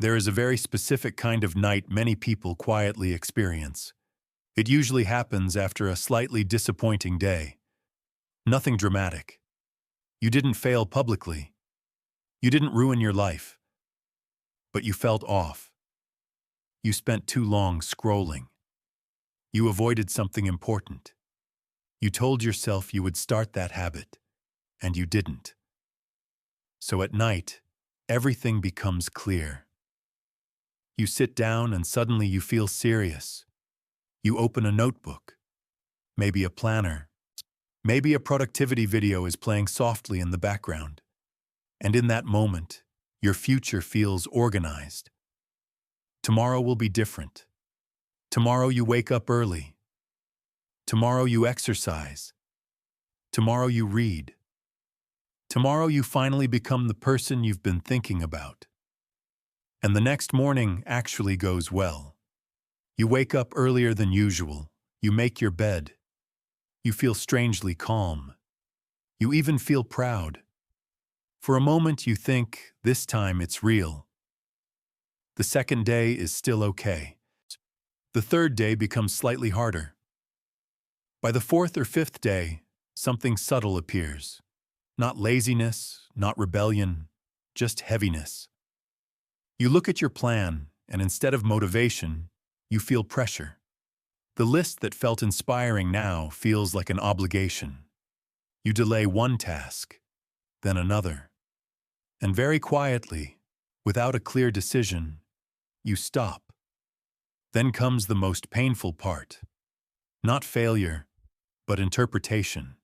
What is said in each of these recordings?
There is a very specific kind of night many people quietly experience. It usually happens after a slightly disappointing day. Nothing dramatic. You didn't fail publicly. You didn't ruin your life. But you felt off. You spent too long scrolling. You avoided something important. You told yourself you would start that habit, and you didn't. So at night, everything becomes clear. You sit down and suddenly you feel serious. You open a notebook, maybe a planner, maybe a productivity video is playing softly in the background. And in that moment, your future feels organized. Tomorrow will be different. Tomorrow you wake up early. Tomorrow you exercise. Tomorrow you read. Tomorrow you finally become the person you've been thinking about. And the next morning actually goes well. You wake up earlier than usual. You make your bed. You feel strangely calm. You even feel proud. For a moment you think, this time it's real. The second day is still okay. The third day becomes slightly harder. By the fourth or fifth day, something subtle appears. Not laziness, not rebellion, just heaviness. You look at your plan, and instead of motivation, you feel pressure. The list that felt inspiring now feels like an obligation. You delay one task, then another. And very quietly, without a clear decision, you stop. Then comes the most painful part. Not failure, but interpretation.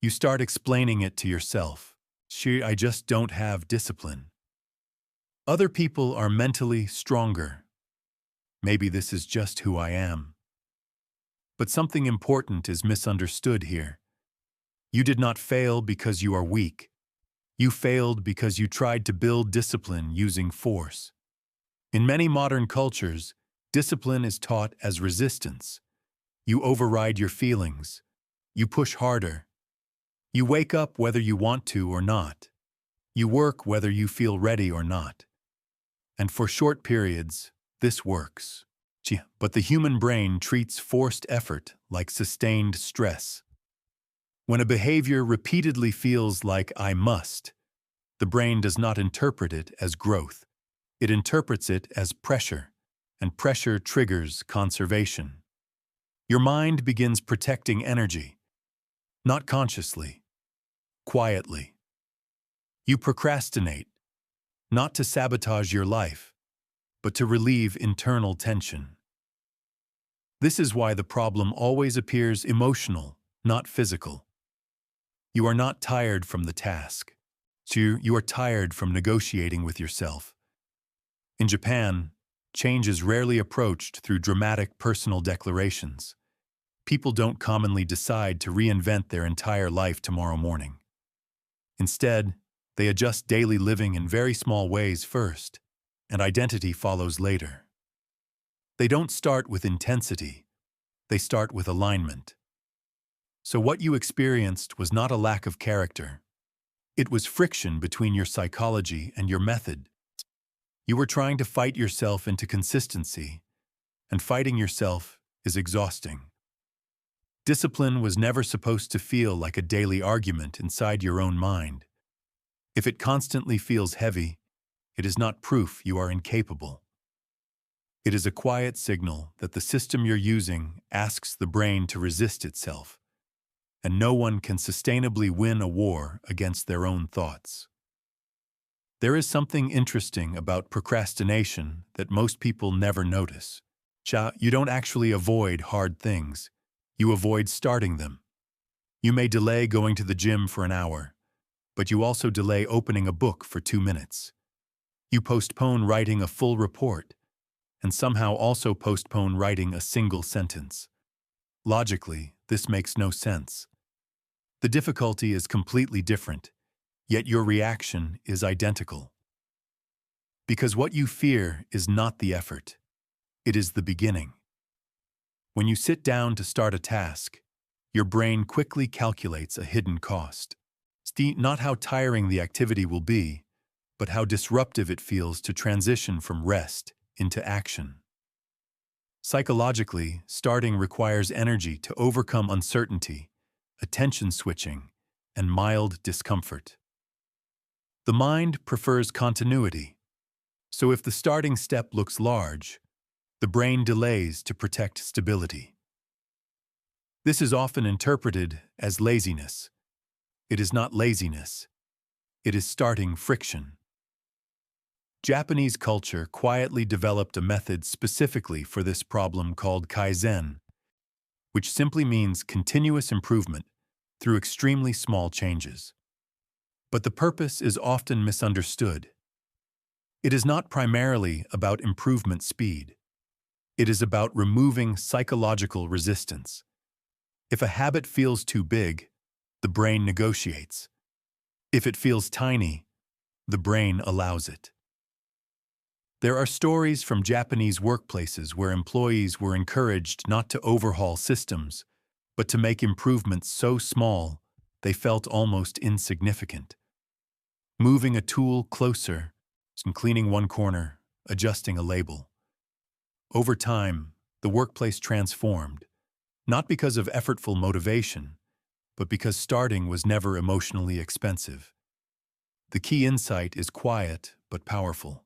You start explaining it to yourself. I just don't have discipline. Other people are mentally stronger. Maybe this is just who I am. But something important is misunderstood here. You did not fail because you are weak. You failed because you tried to build discipline using force. In many modern cultures, discipline is taught as resistance. You override your feelings. You push harder. You wake up whether you want to or not. You work whether you feel ready or not. And for short periods, this works. But the human brain treats forced effort like sustained stress. When a behavior repeatedly feels like I must, the brain does not interpret it as growth. It interprets it as pressure, and pressure triggers conservation. Your mind begins protecting energy, not consciously, quietly. You procrastinate, not to sabotage your life, but to relieve internal tension. This is why the problem always appears emotional, not physical. You are not tired from the task. You are tired from negotiating with yourself. In Japan, change is rarely approached through dramatic personal declarations. People don't commonly decide to reinvent their entire life tomorrow morning. Instead, they adjust daily living in very small ways first, and identity follows later. They don't start with intensity, they start with alignment. So what you experienced was not a lack of character. It was friction between your psychology and your method. You were trying to fight yourself into consistency, and fighting yourself is exhausting. Discipline was never supposed to feel like a daily argument inside your own mind. If it constantly feels heavy, it is not proof you are incapable. It is a quiet signal that the system you're using asks the brain to resist itself, and no one can sustainably win a war against their own thoughts. There is something interesting about procrastination that most people never notice. You don't actually avoid hard things. You avoid starting them. You may delay going to the gym for an hour, but you also delay opening a book for 2 minutes. You postpone writing a full report, and somehow also postpone writing a single sentence. Logically, this makes no sense. The difficulty is completely different, yet your reaction is identical. Because what you fear is not the effort, it is the beginning. When you sit down to start a task, your brain quickly calculates a hidden cost. Not how tiring the activity will be, but how disruptive it feels to transition from rest into action. Psychologically, starting requires energy to overcome uncertainty, attention switching, and mild discomfort. The mind prefers continuity, so if the starting step looks large, the brain delays to protect stability. This is often interpreted as laziness. It is not laziness. It is starting friction. Japanese culture quietly developed a method specifically for this problem called Kaizen, which simply means continuous improvement through extremely small changes. But the purpose is often misunderstood. It is not primarily about improvement speed. It is about removing psychological resistance. If a habit feels too big, the brain negotiates. If it feels tiny, the brain allows it. There are stories from Japanese workplaces where employees were encouraged not to overhaul systems, but to make improvements so small they felt almost insignificant. Moving a tool closer, cleaning one corner, adjusting a label. Over time, the workplace transformed, not because of effortful motivation, but because starting was never emotionally expensive. The key insight is quiet but powerful.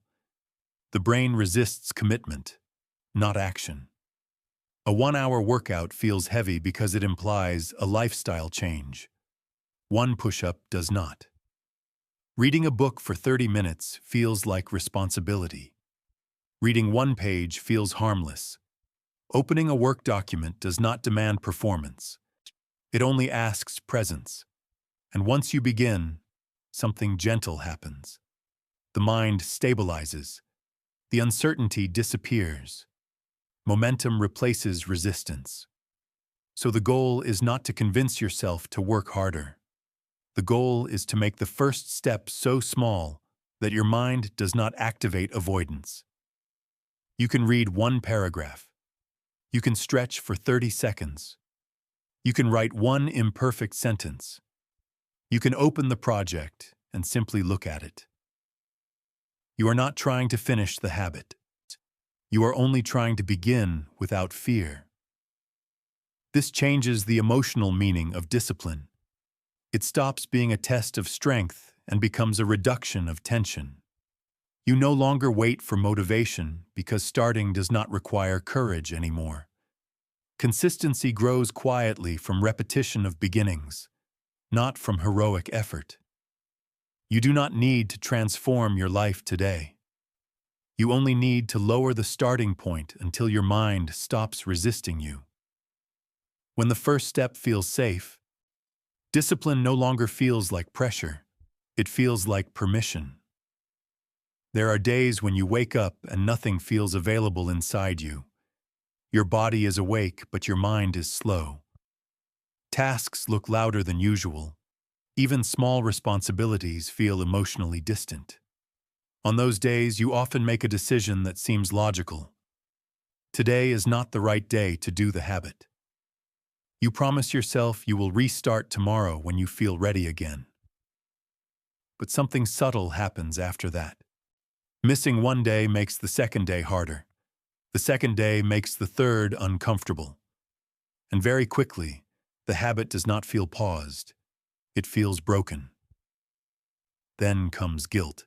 The brain resists commitment, not action. A 1-hour workout feels heavy because it implies a lifestyle change. One push-up does not. Reading a book for 30 minutes feels like responsibility. Reading one page feels harmless. Opening a work document does not demand performance. It only asks presence. And once you begin, something gentle happens. The mind stabilizes. The uncertainty disappears. Momentum replaces resistance. So the goal is not to convince yourself to work harder. The goal is to make the first step so small that your mind does not activate avoidance. You can read one paragraph. You can stretch for 30 seconds. You can write one imperfect sentence. You can open the project and simply look at it. You are not trying to finish the habit. You are only trying to begin without fear. This changes the emotional meaning of discipline. It stops being a test of strength and becomes a reduction of tension. You no longer wait for motivation because starting does not require courage anymore. Consistency grows quietly from repetition of beginnings, not from heroic effort. You do not need to transform your life today. You only need to lower the starting point until your mind stops resisting you. When the first step feels safe, discipline no longer feels like pressure. It feels like permission. There are days when you wake up and nothing feels available inside you. Your body is awake, but your mind is slow. Tasks look louder than usual. Even small responsibilities feel emotionally distant. On those days, you often make a decision that seems logical. Today is not the right day to do the habit. You promise yourself you will restart tomorrow when you feel ready again. But something subtle happens after that. Missing one day makes the second day harder. The second day makes the third uncomfortable. And very quickly, the habit does not feel paused. It feels broken. Then comes guilt.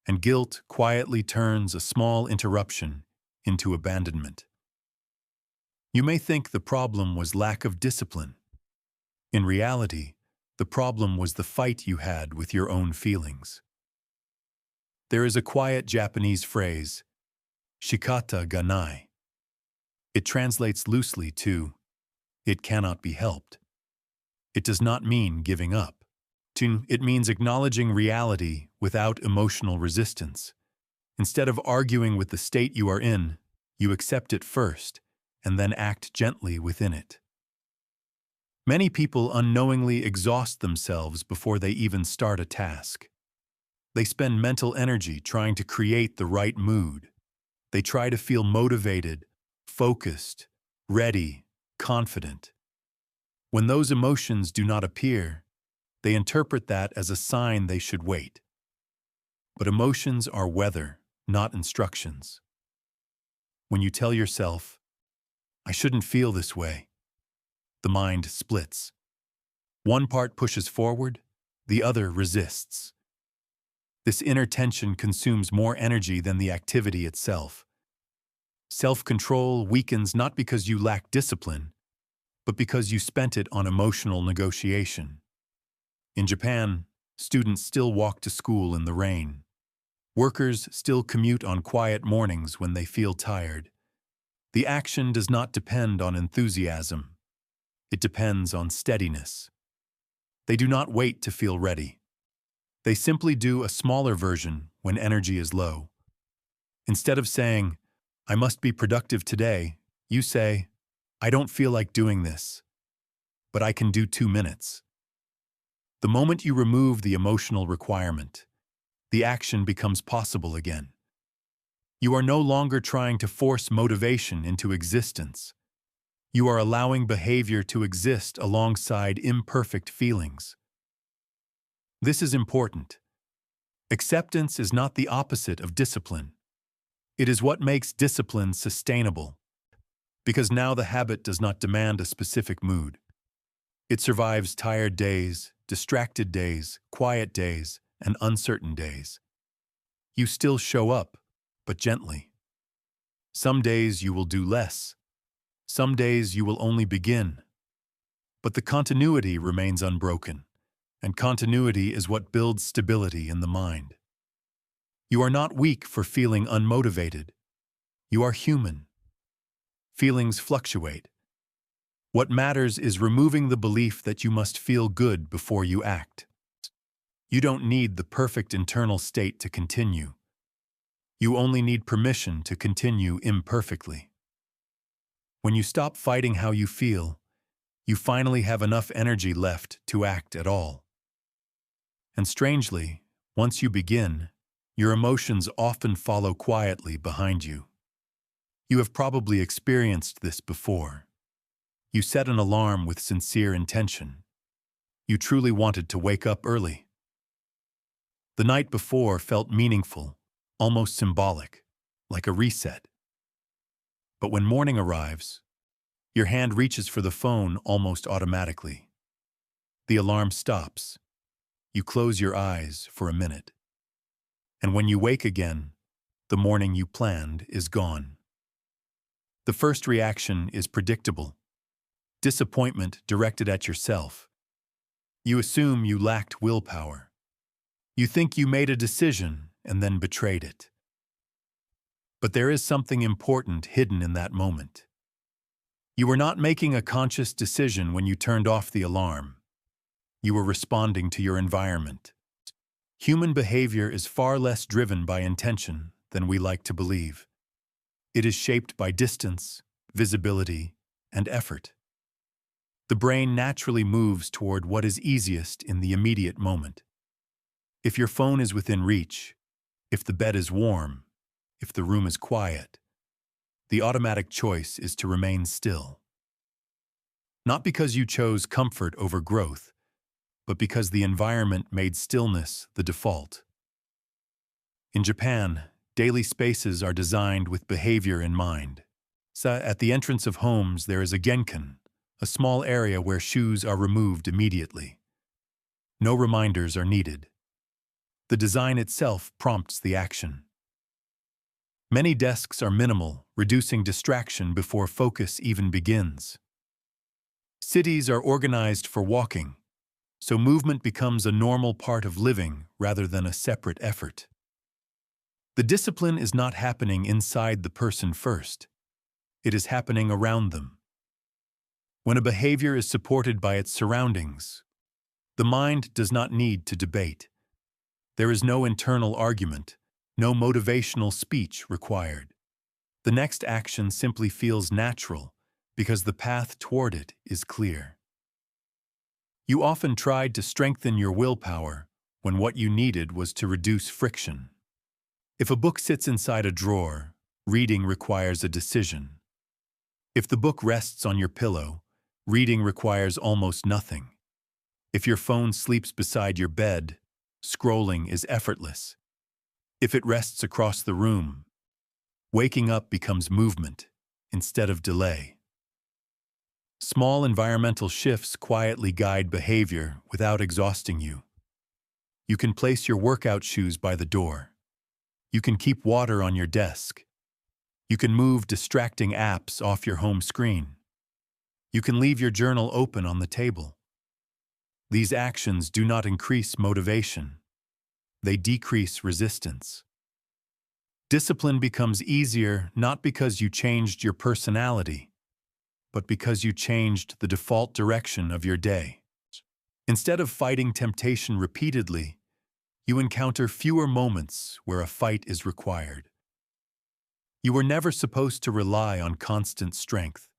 And guilt quietly turns a small interruption into abandonment. You may think the problem was lack of discipline. In reality, the problem was the fight you had with your own feelings. There is a quiet Japanese phrase, shikata ga nai. It translates loosely to, it cannot be helped. It does not mean giving up. It means acknowledging reality without emotional resistance. Instead of arguing with the state you are in, you accept it first, and then act gently within it. Many people unknowingly exhaust themselves before they even start a task. They spend mental energy trying to create the right mood. They try to feel motivated, focused, ready, confident. When those emotions do not appear, they interpret that as a sign they should wait. But emotions are weather, not instructions. When you tell yourself, I shouldn't feel this way, the mind splits. One part pushes forward, the other resists. This inner tension consumes more energy than the activity itself. Self-control weakens not because you lack discipline, but because you spent it on emotional negotiation. In Japan, students still walk to school in the rain. Workers still commute on quiet mornings when they feel tired. The action does not depend on enthusiasm. It depends on steadiness. They do not wait to feel ready. They simply do a smaller version when energy is low. Instead of saying, I must be productive today, you say, I don't feel like doing this, but I can do 2 minutes. The moment you remove the emotional requirement, the action becomes possible again. You are no longer trying to force motivation into existence. You are allowing behavior to exist alongside imperfect feelings. This is important. Acceptance is not the opposite of discipline. It is what makes discipline sustainable, because now the habit does not demand a specific mood. It survives tired days, distracted days, quiet days, and uncertain days. You still show up, but gently. Some days you will do less. Some days you will only begin. But the continuity remains unbroken, and continuity is what builds stability in the mind. You are not weak for feeling unmotivated. You are human. Feelings fluctuate. What matters is removing the belief that you must feel good before you act. You don't need the perfect internal state to continue. You only need permission to continue imperfectly. When you stop fighting how you feel, you finally have enough energy left to act at all. And strangely, once you begin, your emotions often follow quietly behind you. You have probably experienced this before. You set an alarm with sincere intention. You truly wanted to wake up early. The night before felt meaningful, almost symbolic, like a reset. But when morning arrives, your hand reaches for the phone almost automatically. The alarm stops. You close your eyes for a minute. And when you wake again, the morning you planned is gone. The first reaction is predictable. Disappointment directed at yourself. You assume you lacked willpower. You think you made a decision and then betrayed it. But there is something important hidden in that moment. You were not making a conscious decision when you turned off the alarm. You were responding to your environment. Human behavior is far less driven by intention than we like to believe. It is shaped by distance, visibility, and effort. The brain naturally moves toward what is easiest in the immediate moment. If your phone is within reach, if the bed is warm, if the room is quiet, the automatic choice is to remain still. Not because you chose comfort over growth, but because the environment made stillness the default. In Japan, daily spaces are designed with behavior in mind. So at the entrance of homes there is a genkan, a small area where shoes are removed immediately. No reminders are needed. The design itself prompts the action. Many desks are minimal, reducing distraction before focus even begins. Cities are organized for walking, so movement becomes a normal part of living rather than a separate effort. The discipline is not happening inside the person first. It is happening around them. When a behavior is supported by its surroundings, the mind does not need to debate. There is no internal argument, no motivational speech required. The next action simply feels natural because the path toward it is clear. You often tried to strengthen your willpower when what you needed was to reduce friction. If a book sits inside a drawer, reading requires a decision. If the book rests on your pillow, reading requires almost nothing. If your phone sleeps beside your bed, scrolling is effortless. If it rests across the room, waking up becomes movement instead of delay. Small environmental shifts quietly guide behavior without exhausting you. You can place your workout shoes by the door. You can keep water on your desk. You can move distracting apps off your home screen. You can leave your journal open on the table. These actions do not increase motivation. They decrease resistance. Discipline becomes easier not because you changed your personality, but because you changed the default direction of your day. Instead of fighting temptation repeatedly, you encounter fewer moments where a fight is required. You were never supposed to rely on constant strength.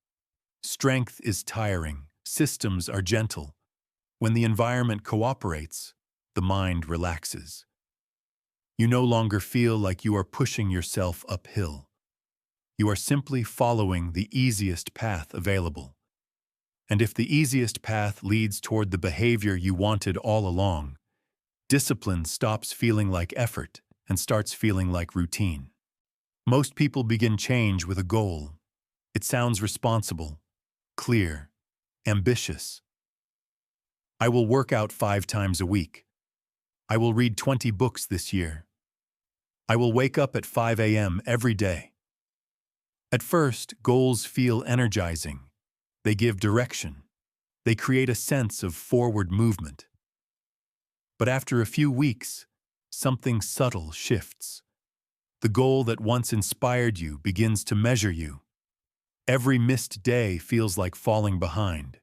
Strength is tiring. Systems are gentle. When the environment cooperates, the mind relaxes. You no longer feel like you are pushing yourself uphill. You are simply following the easiest path available. And if the easiest path leads toward the behavior you wanted all along, discipline stops feeling like effort and starts feeling like routine. Most people begin change with a goal. It sounds responsible, clear, ambitious. I will work out 5 times a week. I will read 20 books this year. I will wake up at 5 a.m. every day. At first, goals feel energizing. They give direction. They create a sense of forward movement. But after a few weeks, something subtle shifts. The goal that once inspired you begins to measure you. Every missed day feels like falling behind.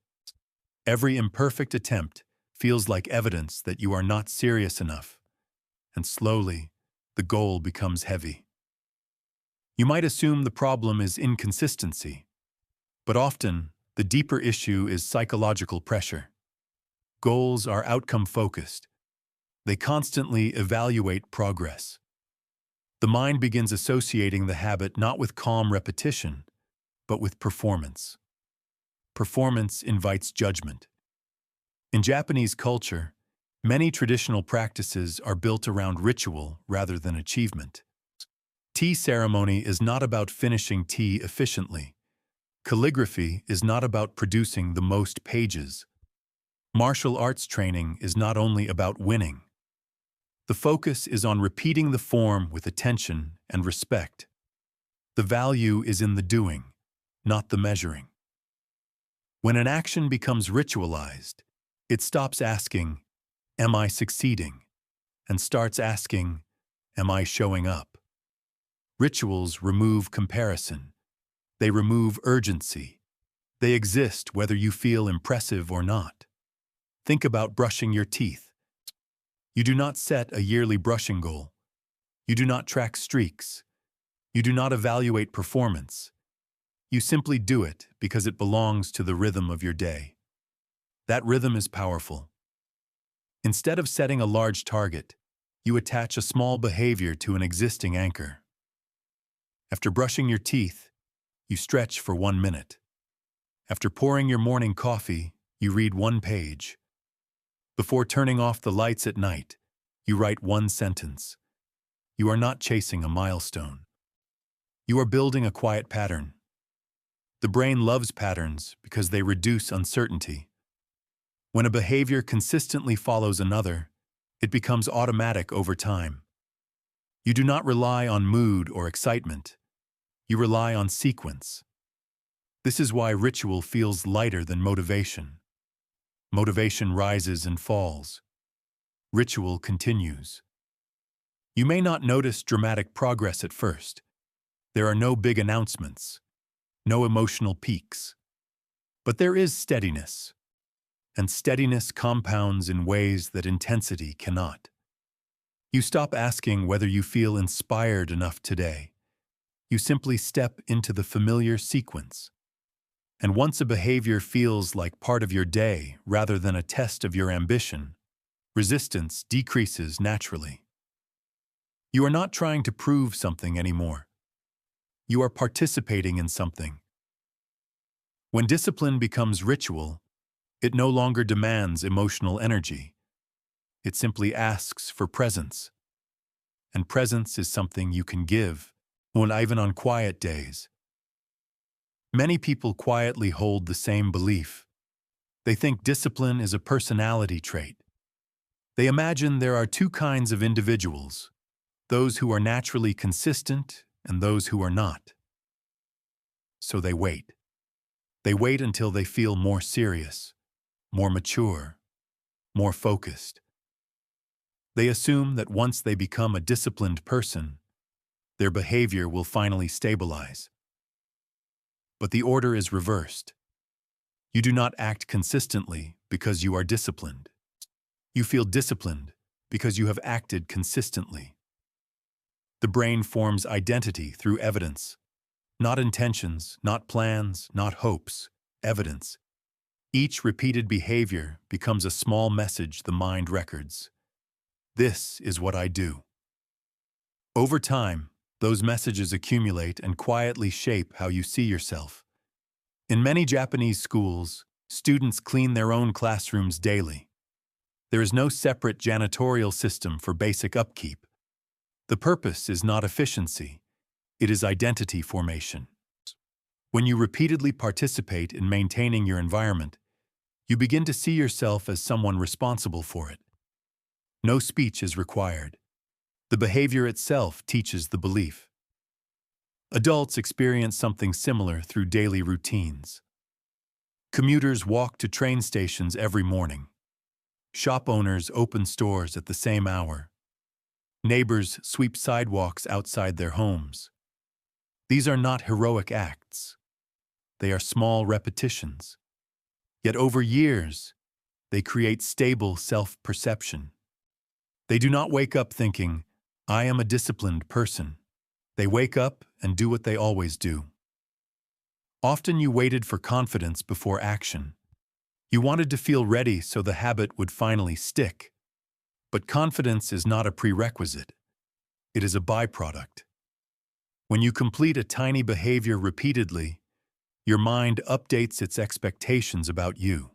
Every imperfect attempt feels like evidence that you are not serious enough. And slowly, the goal becomes heavy. You might assume the problem is inconsistency, but often the deeper issue is psychological pressure. Goals are outcome-focused. They constantly evaluate progress. The mind begins associating the habit not with calm repetition, but with performance. Performance invites judgment. In Japanese culture, many traditional practices are built around ritual rather than achievement. Tea ceremony is not about finishing tea efficiently. Calligraphy is not about producing the most pages. Martial arts training is not only about winning. The focus is on repeating the form with attention and respect. The value is in the doing, not the measuring. When an action becomes ritualized, it stops asking, "Am I succeeding?" and starts asking, "Am I showing up?" Rituals remove comparison. They remove urgency. They exist whether you feel impressive or not. Think about brushing your teeth. You do not set a yearly brushing goal. You do not track streaks. You do not evaluate performance. You simply do it because it belongs to the rhythm of your day. That rhythm is powerful. Instead of setting a large target, you attach a small behavior to an existing anchor. After brushing your teeth, you stretch for 1 minute. After pouring your morning coffee, you read 1 page. Before turning off the lights at night, you write 1 sentence. You are not chasing a milestone. You are building a quiet pattern. The brain loves patterns because they reduce uncertainty. When a behavior consistently follows another, it becomes automatic over time. You do not rely on mood or excitement. You rely on sequence. This is why ritual feels lighter than motivation. Motivation rises and falls. Ritual continues. You may not notice dramatic progress at first. There are no big announcements, no emotional peaks. But there is steadiness, and steadiness compounds in ways that intensity cannot. You stop asking whether you feel inspired enough today. You simply step into the familiar sequence. And once a behavior feels like part of your day rather than a test of your ambition, resistance decreases naturally. You are not trying to prove something anymore. You are participating in something. When discipline becomes ritual, it no longer demands emotional energy. It simply asks for presence. and presence is something you can give, even on quiet days. Many people quietly hold the same belief. They think discipline is a personality trait. They imagine there are two kinds of individuals, those who are naturally consistent and those who are not. So they wait. They wait until they feel more serious, more mature, more focused. They assume that once they become a disciplined person, their behavior will finally stabilize. But the order is reversed. You do not act consistently because you are disciplined. You feel disciplined because you have acted consistently. The brain forms identity through evidence, not intentions, not plans, not hopes, evidence. Each repeated behavior becomes a small message the mind records. This is what I do. Over time, those messages accumulate and quietly shape how you see yourself. In many Japanese schools, students clean their own classrooms daily. There is no separate janitorial system for basic upkeep. The purpose is not efficiency, it is identity formation. When you repeatedly participate in maintaining your environment, you begin to see yourself as someone responsible for it. No speech is required. The behavior itself teaches the belief. Adults experience something similar through daily routines. Commuters walk to train stations every morning. Shop owners open stores at the same hour. Neighbors sweep sidewalks outside their homes. These are not heroic acts. They are small repetitions. Yet over years, they create stable self-perception. They do not wake up thinking, I am a disciplined person. They wake up and do what they always do. Often you waited for confidence before action. You wanted to feel ready so the habit would finally stick. But confidence is not a prerequisite. It is a byproduct. When you complete a tiny behavior repeatedly, your mind updates its expectations about you.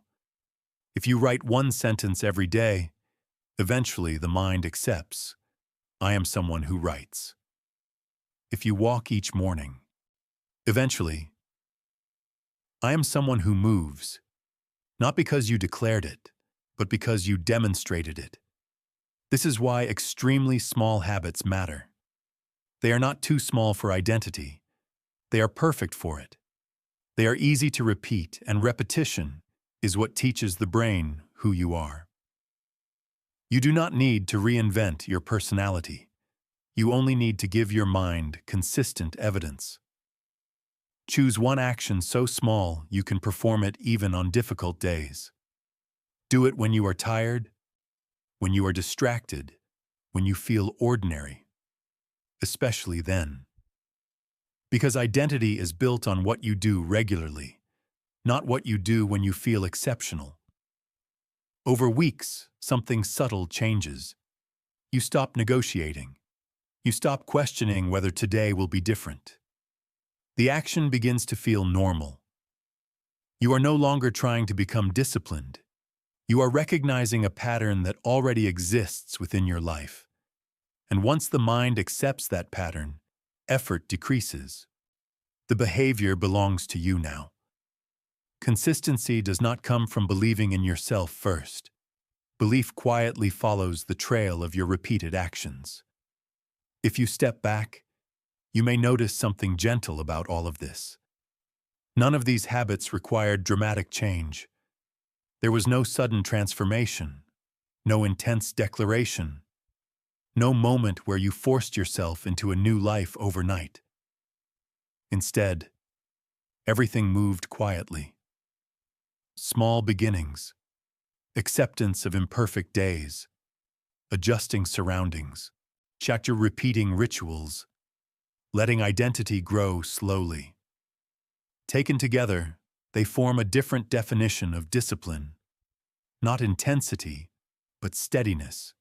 If you write one sentence every day, eventually the mind accepts, I am someone who writes. If you walk each morning, eventually, I am someone who moves, not because you declared it, but because you demonstrated it. This is why extremely small habits matter. They are not too small for identity. They are perfect for it. They are easy to repeat, and repetition is what teaches the brain who you are. You do not need to reinvent your personality. You only need to give your mind consistent evidence. Choose one action so small you can perform it even on difficult days. Do it when you are tired, when you are distracted, when you feel ordinary. Especially then. Because identity is built on what you do regularly, not what you do when you feel exceptional. Over weeks, something subtle changes. You stop negotiating. You stop questioning whether today will be different. The action begins to feel normal. You are no longer trying to become disciplined. You are recognizing a pattern that already exists within your life. And once the mind accepts that pattern, effort decreases. The behavior belongs to you now. Consistency does not come from believing in yourself first. Belief quietly follows the trail of your repeated actions. If you step back, you may notice something gentle about all of this. None of these habits required dramatic change. There was no sudden transformation, no intense declaration, no moment where you forced yourself into a new life overnight. Instead, everything moved quietly. Small beginnings, acceptance of imperfect days, adjusting surroundings, chapter repeating rituals, letting identity grow slowly. Taken together, they form a different definition of discipline, not intensity, but steadiness.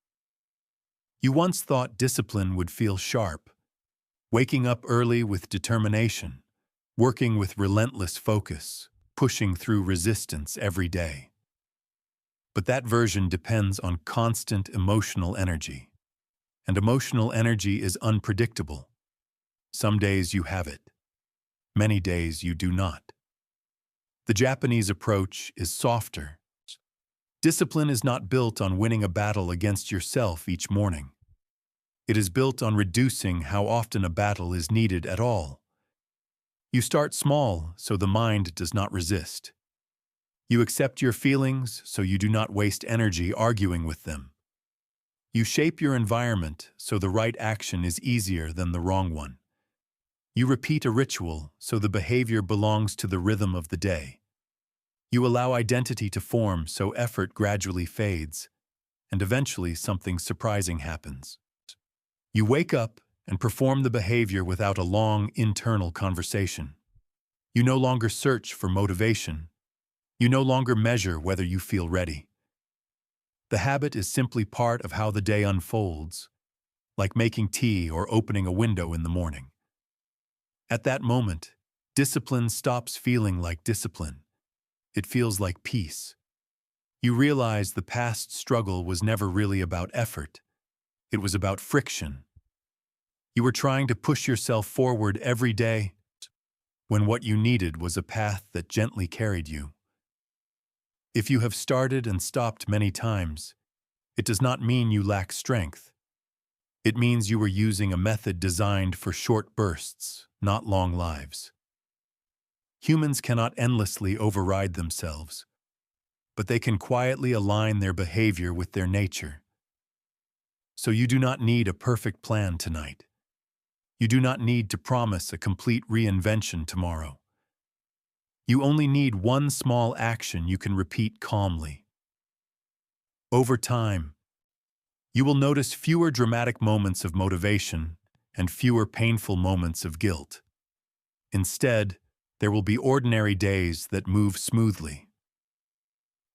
You once thought discipline would feel sharp, waking up early with determination, working with relentless focus, pushing through resistance every day. But that version depends on constant emotional energy. And emotional energy is unpredictable. Some days you have it. Many days you do not. The Japanese approach is softer. Discipline is not built on winning a battle against yourself each morning. It is built on reducing how often a battle is needed at all. You start small so the mind does not resist. You accept your feelings so you do not waste energy arguing with them. You shape your environment so the right action is easier than the wrong one. You repeat a ritual so the behavior belongs to the rhythm of the day. You allow identity to form so effort gradually fades, and eventually something surprising happens. You wake up and perform the behavior without a long internal conversation. You no longer search for motivation. You no longer measure whether you feel ready. The habit is simply part of how the day unfolds, like making tea or opening a window in the morning. At that moment, discipline stops feeling like discipline. It feels like peace. You realize the past struggle was never really about effort. It was about friction. You were trying to push yourself forward every day when what you needed was a path that gently carried you. If you have started and stopped many times, it does not mean you lack strength. It means you were using a method designed for short bursts, not long lives. Humans cannot endlessly override themselves, but they can quietly align their behavior with their nature. So you do not need a perfect plan tonight. You do not need to promise a complete reinvention tomorrow. You only need one small action you can repeat calmly. Over time, you will notice fewer dramatic moments of motivation and fewer painful moments of guilt. Instead, there will be ordinary days that move smoothly.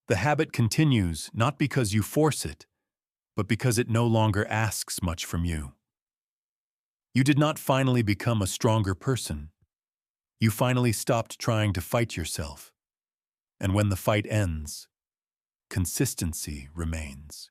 The habit continues not because you force it, but because it no longer asks much from you. You did not finally become a stronger person. You finally stopped trying to fight yourself. And when the fight ends, consistency remains.